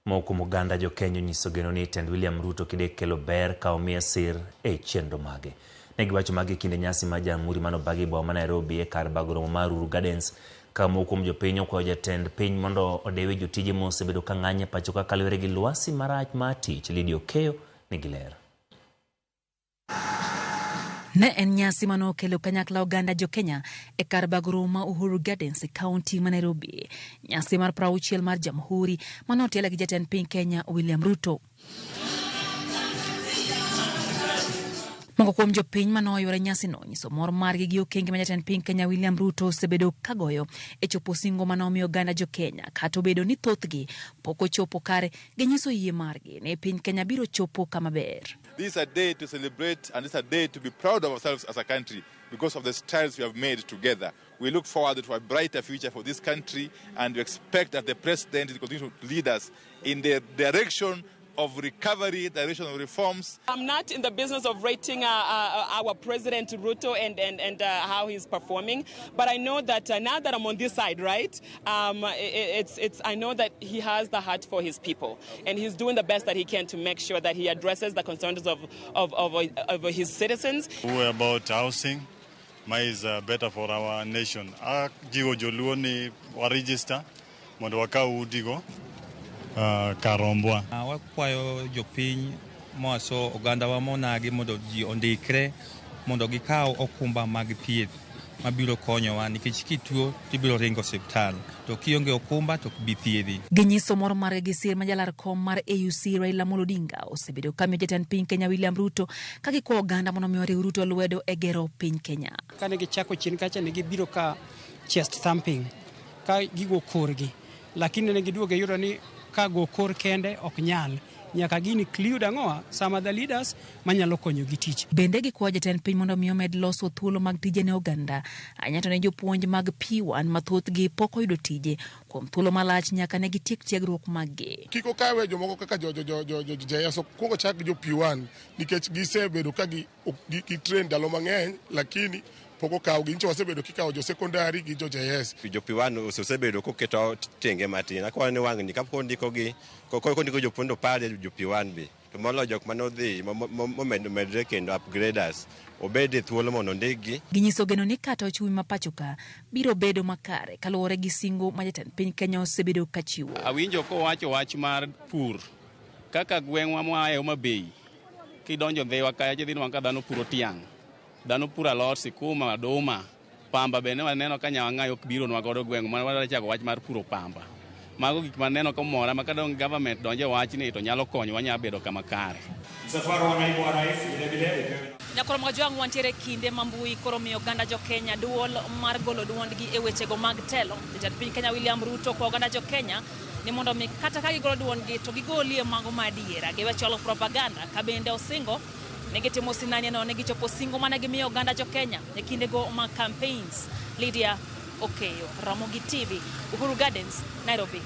Moko Uganda jo-Kenya nyiso geno ni tend William Ruto kide kelo ber ka omiye sir e chenro mage. Negiwacho magi kinde nyasi mar jamhuri manobagi boma ma Nairobi e kar bagoromo mar Uhuru Gardens ka moko kuom jopiny okwayo jatend piny mondo odewe jotije mosebedo ka ng'anye pacho ka kaluwore gi lwasi marach mar tich. Lydia Okeyo nigi ler. Ne en nyasi mano kelo kanyakla oganda jo-Kenya e kar bagoromo ma Uhuru Gardens e kaunti ma Nairobi. Nyasi mar 60 mar jamhuri mano otelo gi jatend piny Kenya William Ruto. Moko kuom jopiny manoyore nyasi no nyiso mor margi gi okenge ma jatend piny Kenya William Ruto osebedo kagoyo e chopo singo manomiyo oganda jo-Kenya kata obedo ni thothgi pok ochopo kare ginyiso yie margi ne piny Kenya biro chopo kama ber. This is a day to celebrate and it's a day to be proud of ourselves as a country because of the strides we have made together. We look forward to a brighter future for this country and we expect that the president will continue to lead us in the direction of recovery, direction of reforms. I'm not in the business of rating our President Ruto and how he's performing, but I know that now that I'm on this side, right, I know that he has the heart for his people, and he's doing the best that he can to make sure that he addresses the concerns of his citizens. We're about housing. Is better for our nation. Jigo joluoni wa register mondo wakau udigo. Karombwa. Wakwayo jopiny moso oganda wa monagi mondo ji ondikre mondo gikaw okumba mag thieth mabiro konyowa nikech kituo tibiro ringo osiptal to kionge okumba to bi thiedhi. Ginyiso moro mar gisir majalar kom mar AUC Raila Amolo Odinga osebedo kamiyo jatend piny Kenya William Ruto ka gikwayo oganda mondo omiyo riw Ruto lwedo e gero piny Kenya. Kane gichako chien kacha ne gibiro ka chest thumping ka gigo korgi lakini ne giduogo yudo ni kago kor kende ok nyal nyaka gini include ang'oa some of the leaders manyalo konyo gi tich. Bende gikwayo jatend piny mondo omiyo med loso thuolo mag tije ne oganda anyato ne jopuonj mag P1 mathoth gi pok oyudo tije kuom thuolo malach nyaka ne gitiek tiegruok maggi. Kiko kawe jomoko kaka JS kuongo chak gi jo P1 nikech gisebedo ka gi train dalo mang'eny lakini poko kaw gincho wasebedo kikaw jo secondary gi jo JS. Jo P1 osebedo koketo tenge matin akwa ne wang'ni kapo ndiko gi ndiko jopuonjo pale jo P1 be to molo jok manodhi medre kendo upgraders obede thuolo mondo ndigi. Ginyiso geno ni kata ochumi mapachoka biro bedo makare kaluwore gi singo ma jatend piny Kenya osebedo kachiwo. Awinjo ko wacho wach mar pur kaka gweng'wa moaye Homa Bay kidonjo Dhewa kaya jidhinwa ka dhano puro tiang'. Dhano pura alot, sikuma, oduma, pamba bende waneno ka nyawang'ayo ok biro nwa godo gweng' ma wadachako wach mar puro pamba. Mago gik maneno komora ma kadong government donje wachni to nyalo konyo wanya bedo kama kare. Msafara wa naibu wa rais vile Nyakoro mwajwangu wantiere kinde mambui koro miyo oganda jo-Kenya duol mar golo duondgi e wechego mag telo. Jatend piny Kenya William Ruto kwa oganda jo-Kenya ni mondo mi kata ka gigolo duondgi to gigolie mago madiera giwecholo propaganda ka bende osingo negitimo sinani no negichopo singo mana gimiyo oganda jo-Kenya e kindego mag campaigns. Lydia Okeyo, Ramogi TV, Uhuru Gardens, Nairobi.